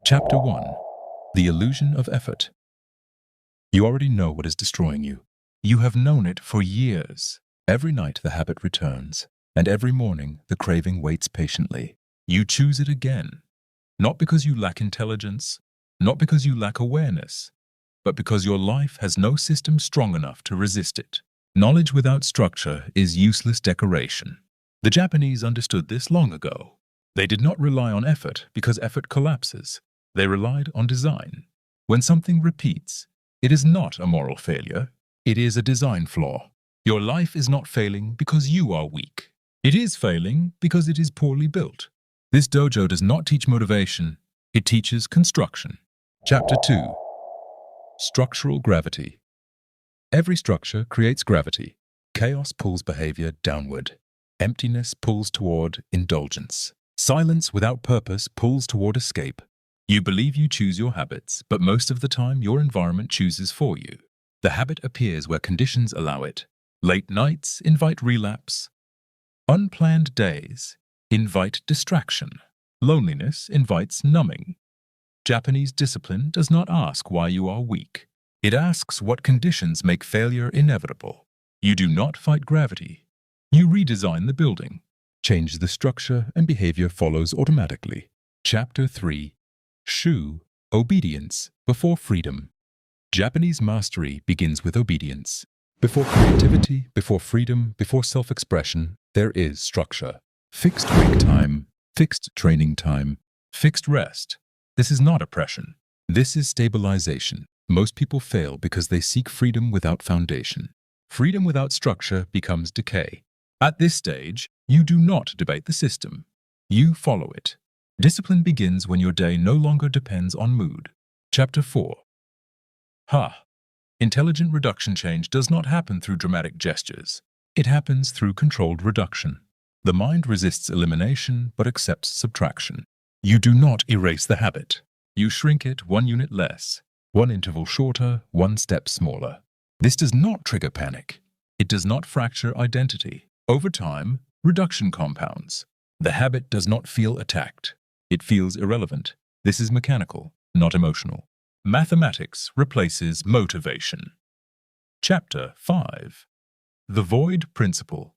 Chapter 1. The Illusion of Effort. You already know what is destroying you. You have known it for years. Every night the habit returns, and every morning the craving waits patiently. You choose it again, not because you lack intelligence, not because you lack awareness, but because your life has no system strong enough to resist it. Knowledge without structure is useless decoration. The Japanese understood this long ago. They did not rely on effort because effort collapses. They relied on design. When something repeats, it is not a moral failure. It is a design flaw. Your life is not failing because you are weak. It is failing because it is poorly built. This dojo does not teach motivation. It teaches construction. Chapter 2. Structural Gravity. Every structure creates gravity. Chaos pulls behavior downward. Emptiness pulls toward indulgence. Silence without purpose pulls toward escape. You believe you choose your habits, but most of the time your environment chooses for you. The habit appears where conditions allow it. Late nights invite relapse. Unplanned days invite distraction. Loneliness invites numbing. Japanese discipline does not ask why you are weak. It asks what conditions make failure inevitable. You do not fight gravity. You redesign the building. Change the structure and behavior follows automatically. Chapter 3. Shu, obedience before freedom. Japanese mastery begins with obedience. Before creativity, before freedom, before self-expression, there is structure. Fixed wake time, fixed training time, fixed rest. This is not oppression. This is stabilization. Most people fail because they seek freedom without foundation. Freedom without structure becomes decay. At this stage, you do not debate the system. You follow it. Discipline begins when your day no longer depends on mood. Chapter 4. Intelligent reduction change does not happen through dramatic gestures. It happens through controlled reduction. The mind resists elimination but accepts subtraction. You do not erase the habit. You shrink it 1 unit less, 1 interval shorter, 1 step smaller. This does not trigger panic. It does not fracture identity. Over time, reduction compounds. The habit does not feel attacked. It feels irrelevant. This is mechanical, not emotional. Mathematics replaces motivation. Chapter 5. The Void Principle.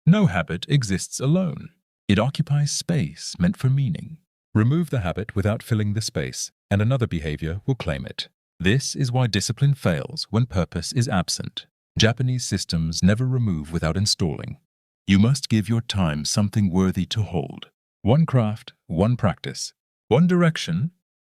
No habit exists alone. It occupies space meant for meaning. Remove the habit without filling the space, and another behavior will claim it. This is why discipline fails when purpose is absent. Japanese systems never remove without installing. You must give your time something worthy to hold. 1 craft, 1 practice, 1 direction.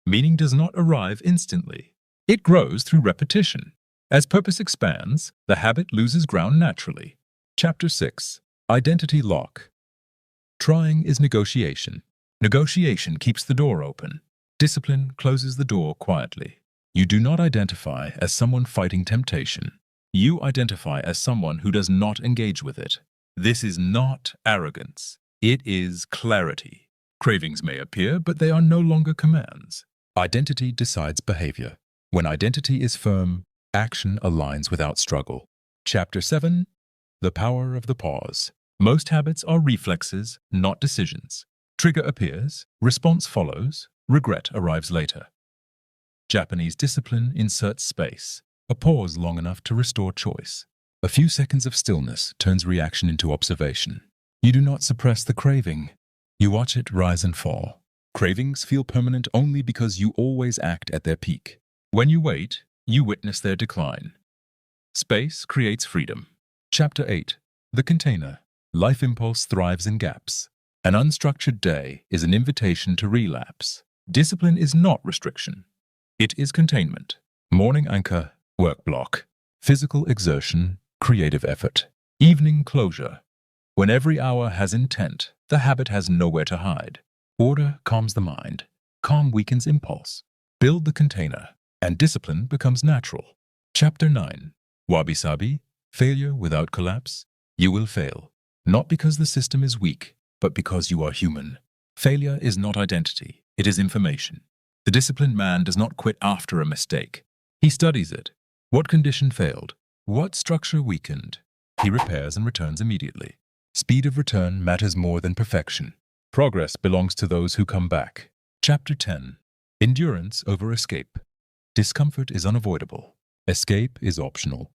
Meaning does not arrive instantly. It grows through repetition. As purpose expands, the habit loses ground naturally. Chapter 6. Identity Lock. Trying is negotiation. Negotiation keeps the door open. Discipline closes the door quietly. You do not identify as someone fighting temptation. You identify as someone who does not engage with it. This is not arrogance. It is clarity. Cravings may appear, but they are no longer commands. Identity decides behavior. When identity is firm, action aligns without struggle. Chapter 7. The Power of the Pause. Most habits are reflexes, not decisions. Trigger appears, response follows, regret arrives later. Japanese discipline inserts space, a pause long enough to restore choice. A few seconds of stillness turns reaction into observation. You do not suppress the craving. You watch it rise and fall. Cravings feel permanent only because you always act at their peak. When you wait, you witness their decline. Space creates freedom. Chapter 8. The Container. Life impulse thrives in gaps. An unstructured day is an invitation to relapse. Discipline is not restriction. It is containment. Morning anchor, work block. Physical exertion, creative effort. Evening closure. When every hour has intent, the habit has nowhere to hide. Order calms the mind. Calm weakens impulse. Build the container, and discipline becomes natural. Chapter 9. Wabi-sabi, failure without collapse. You will fail, not because the system is weak, but because you are human. Failure is not identity, it is information. The disciplined man does not quit after a mistake. He studies it. What condition failed? What structure weakened? He repairs and returns immediately. Speed of return matters more than perfection. Progress belongs to those who come back. Chapter 10. Endurance over escape. Discomfort is unavoidable. Escape is optional.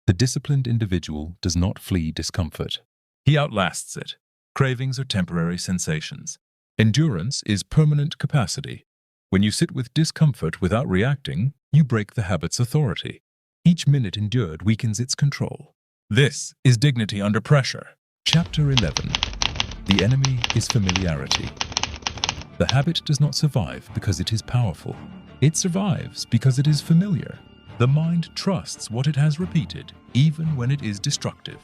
The disciplined individual does not flee discomfort. He outlasts it. Cravings are temporary sensations. Endurance is permanent capacity. When you sit with discomfort without reacting, you break the habit's authority. Each minute endured weakens its control. This is dignity under pressure. Chapter 11. The enemy is familiarity. The habit does not survive because it is powerful. It survives because it is familiar. The mind trusts what it has repeated, even when it is destructive.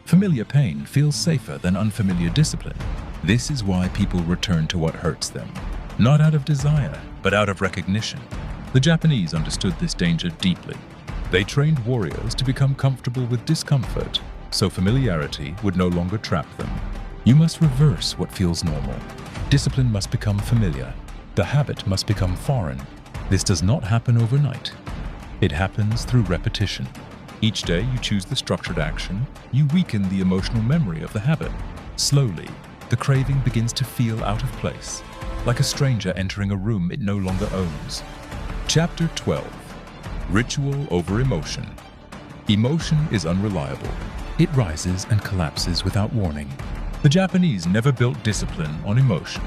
Familiar pain feels safer than unfamiliar discipline. This is why people return to what hurts them, not out of desire, but out of recognition. The Japanese understood this danger deeply. They trained warriors to become comfortable with discomfort, so familiarity would no longer trap them. You must reverse what feels normal. Discipline must become familiar. The habit must become foreign. This does not happen overnight. It happens through repetition. Each day you choose the structured action, you weaken the emotional memory of the habit. Slowly, the craving begins to feel out of place, like a stranger entering a room it no longer owns. Chapter 12. Ritual over emotion. Emotion is unreliable. It rises and collapses without warning. The Japanese never built discipline on emotion.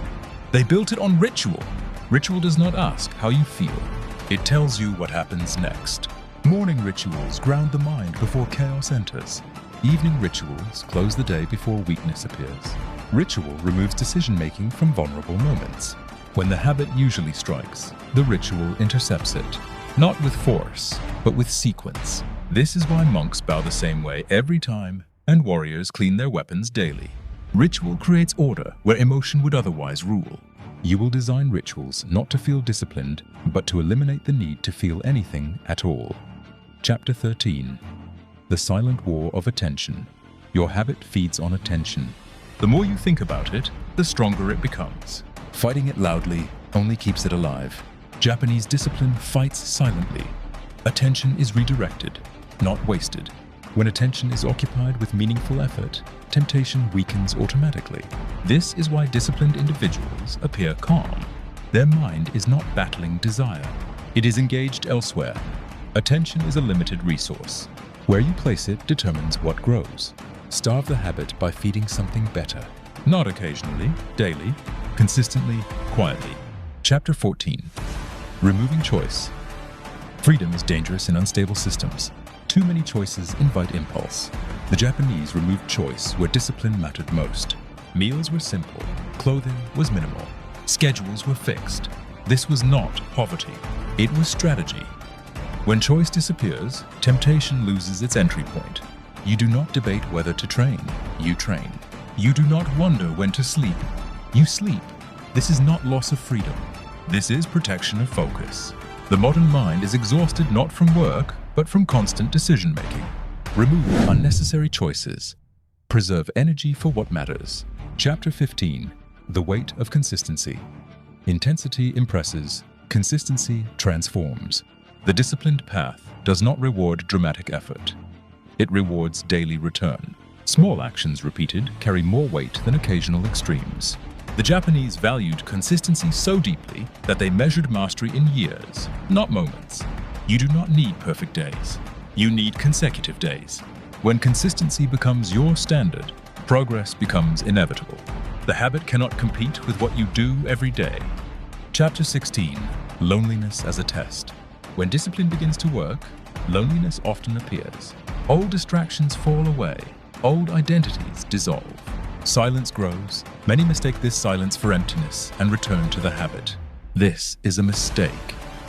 They built it on ritual. Ritual does not ask how you feel. It tells you what happens next. Morning rituals ground the mind before chaos enters. Evening rituals close the day before weakness appears. Ritual removes decision-making from vulnerable moments. When the habit usually strikes, the ritual intercepts it. Not with force, but with sequence. This is why monks bow the same way every time, and warriors clean their weapons daily. Ritual creates order where emotion would otherwise rule. You will design rituals not to feel disciplined, but to eliminate the need to feel anything at all. Chapter 13. The silent war of attention. Your habit feeds on attention. The more you think about it, the stronger it becomes. Fighting it loudly only keeps it alive. Japanese discipline fights silently. Attention is redirected, not wasted. When attention is occupied with meaningful effort, temptation weakens automatically. This is why disciplined individuals appear calm. Their mind is not battling desire. It is engaged elsewhere. Attention is a limited resource. Where you place it determines what grows. Starve the habit by feeding something better. Not occasionally, daily, consistently, quietly. Chapter 14. Removing choice. Freedom is dangerous in unstable systems. Too many choices invite impulse. The Japanese removed choice where discipline mattered most. Meals were simple. Clothing was minimal. Schedules were fixed. This was not poverty. It was strategy. When choice disappears, temptation loses its entry point. You do not debate whether to train. You train. You do not wonder when to sleep. You sleep. This is not loss of freedom. This is protection of focus. The modern mind is exhausted not from work, but from constant decision-making. Remove unnecessary choices. Preserve energy for what matters. Chapter 15. The weight of consistency. Intensity impresses. Consistency transforms. The disciplined path does not reward dramatic effort. It rewards daily return. Small actions repeated carry more weight than occasional extremes. The Japanese valued consistency so deeply that they measured mastery in years, not moments. You do not need perfect days. You need consecutive days. When consistency becomes your standard, progress becomes inevitable. The habit cannot compete with what you do every day. Chapter 16. Loneliness as a test. When discipline begins to work, loneliness often appears. Old distractions fall away. Old identities dissolve. Silence grows. Many mistake this silence for emptiness and return to the habit. This is a mistake.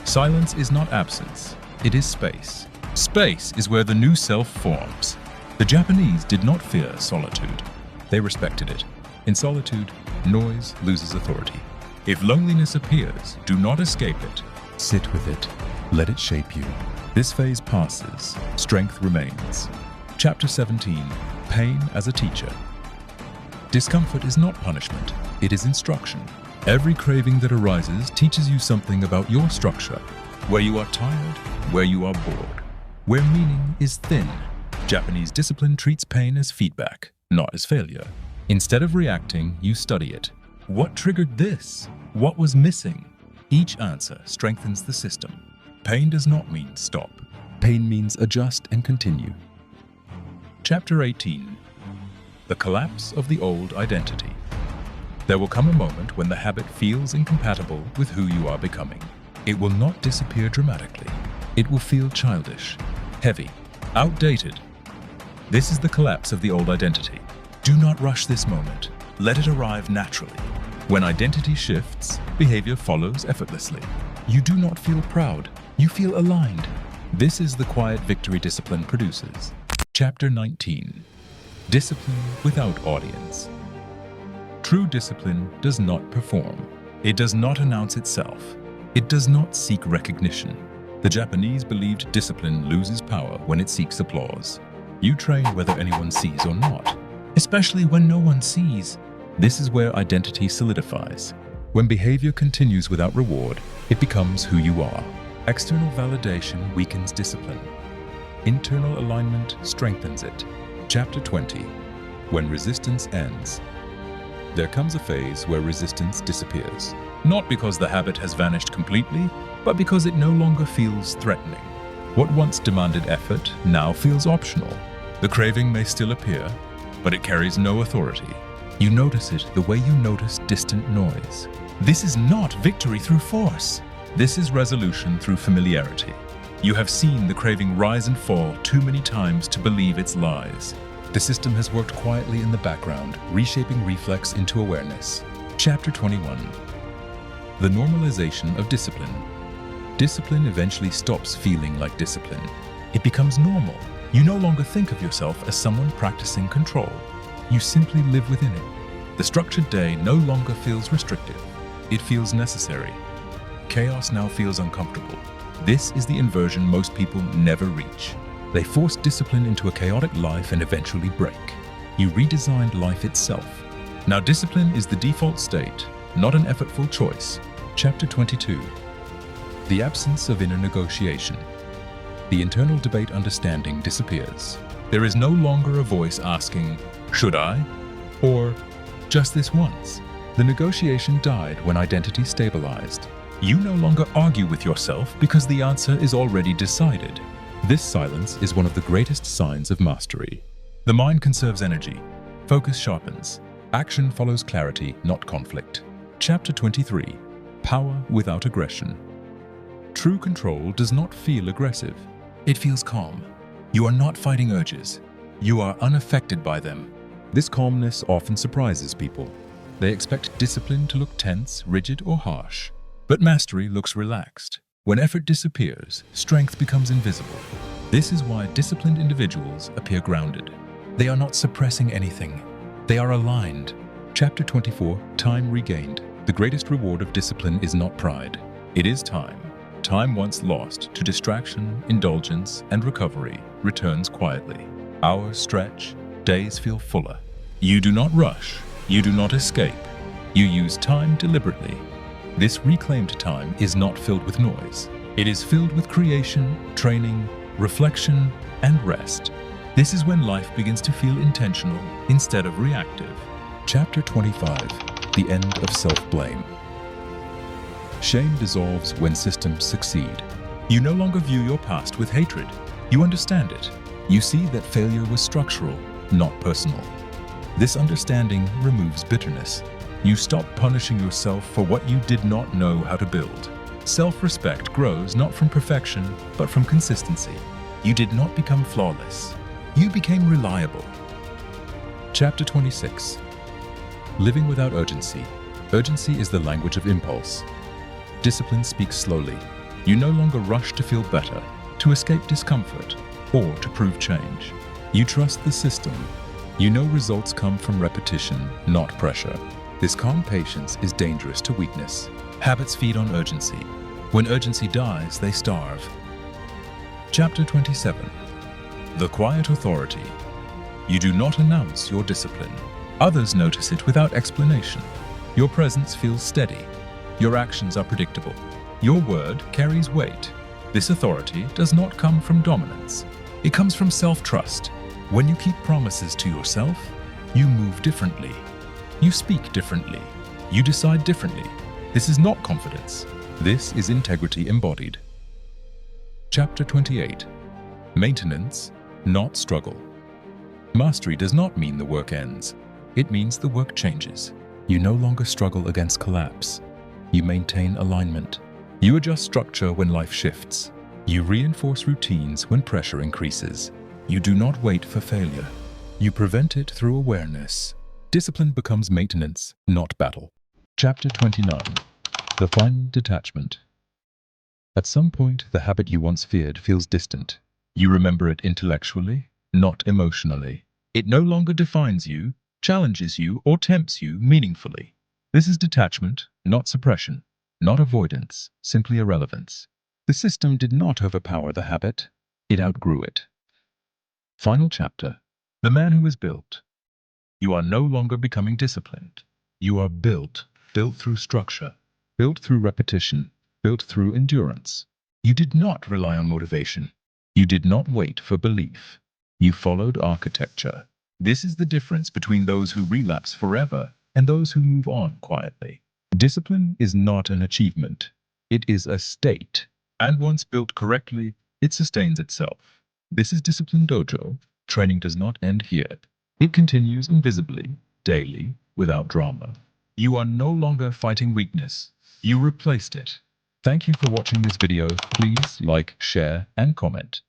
Silence is not absence. It is space. Space is where the new self forms. The Japanese did not fear solitude. They respected it. In solitude, noise loses authority. If loneliness appears, do not escape it. Sit with it. Let it shape you. This phase passes. Strength remains. Chapter 17. Pain as a teacher. Discomfort is not punishment. It is instruction. Every craving that arises teaches you something about your structure. Where you are tired, where you are bored, where meaning is thin. Japanese discipline treats pain as feedback, not as failure. Instead of reacting, you study it. What triggered this? What was missing? Each answer strengthens the system. Pain does not mean stop. Pain means adjust and continue. Chapter 18. The collapse of the old identity. There will come a moment when the habit feels incompatible with who you are becoming. It will not disappear dramatically. It will feel childish, heavy, outdated. This is the collapse of the old identity. Do not rush this moment. Let it arrive naturally. When identity shifts, behavior follows effortlessly. You do not feel proud. You feel aligned. This is the quiet victory discipline produces. Chapter 19. Discipline without audience. True discipline does not perform. It does not announce itself. It does not seek recognition. The Japanese believed discipline loses power when it seeks applause. You train whether anyone sees or not, especially when no one sees. This is where identity solidifies. When behavior continues without reward, it becomes who you are. External validation weakens discipline. Internal alignment strengthens it. Chapter 20. When resistance ends. There comes a phase where resistance disappears. Not because the habit has vanished completely, but because it no longer feels threatening. What once demanded effort now feels optional. The craving may still appear, but it carries no authority. You notice it the way you notice distant noise. This is not victory through force. This is resolution through familiarity. You have seen the craving rise and fall too many times to believe its lies. The system has worked quietly in the background, reshaping reflex into awareness. Chapter 21. The normalization of discipline. Discipline eventually stops feeling like discipline. It becomes normal. You no longer think of yourself as someone practicing control. You simply live within it. The structured day no longer feels restrictive. It feels necessary. Chaos now feels uncomfortable. This is the inversion most people never reach. They force discipline into a chaotic life and eventually break. You redesigned life itself. Now discipline is the default state, not an effortful choice. Chapter 22. The absence of inner negotiation. The internal debate understanding disappears. There is no longer a voice asking, "Should I?" or "Just this once." The negotiation died when identity stabilized. You no longer argue with yourself because the answer is already decided. This silence is one of the greatest signs of mastery. The mind conserves energy. Focus sharpens. Action follows clarity, not conflict. Chapter 23. Power without aggression. True control does not feel aggressive. It feels calm. You are not fighting urges. You are unaffected by them. This calmness often surprises people. They expect discipline to look tense, rigid, or harsh. But mastery looks relaxed. When effort disappears, strength becomes invisible. This is why disciplined individuals appear grounded. They are not suppressing anything. They are aligned. Chapter 24. Time regained. The greatest reward of discipline is not pride. It is time. Time once lost to distraction, indulgence, and recovery returns quietly. Hours stretch, days feel fuller. You do not rush. You do not escape. You use time deliberately. This reclaimed time is not filled with noise. It is filled with creation, training, reflection, and rest. This is when life begins to feel intentional instead of reactive. Chapter 25. The end of self-blame. Shame dissolves when systems succeed. You no longer view your past with hatred. You understand it. You see that failure was structural, not personal. This understanding removes bitterness. You stop punishing yourself for what you did not know how to build. Self-respect grows not from perfection, but from consistency. You did not become flawless. You became reliable. Chapter 26. Living without urgency. Urgency is the language of impulse. Discipline speaks slowly. You no longer rush to feel better, to escape discomfort, or to prove change. You trust the system. You know results come from repetition, not pressure. This calm patience is dangerous to weakness. Habits feed on urgency. When urgency dies, they starve. Chapter 27. The quiet authority. You do not announce your discipline. Others notice it without explanation. Your presence feels steady. Your actions are predictable. Your word carries weight. This authority does not come from dominance. It comes from self-trust. When you keep promises to yourself, you move differently. You speak differently. You decide differently. This is not confidence. This is integrity embodied. Chapter 28. Maintenance, not struggle. Mastery does not mean the work ends. It means the work changes. You no longer struggle against collapse. You maintain alignment. You adjust structure when life shifts. You reinforce routines when pressure increases. You do not wait for failure. You prevent it through awareness. Discipline becomes maintenance, not battle. Chapter 29. The final detachment. At some point, the habit you once feared feels distant. You remember it intellectually, not emotionally. It no longer defines you, challenges you, or tempts you meaningfully. This is detachment, not suppression, not avoidance, simply irrelevance. The system did not overpower the habit. It outgrew it. Final chapter. The man who is built. You are no longer becoming disciplined. You are built through structure, built through repetition, built through endurance. You did not rely on motivation. You did not wait for belief. You followed architecture. This is the difference between those who relapse forever and those who move on quietly. Discipline is not an achievement. It is a state. And once built correctly, it sustains itself. This is Discipline Dojo. Training does not end here. It continues invisibly, daily, without drama. You are no longer fighting weakness. You replaced it. Thank you for watching this video. Please like, share, and comment.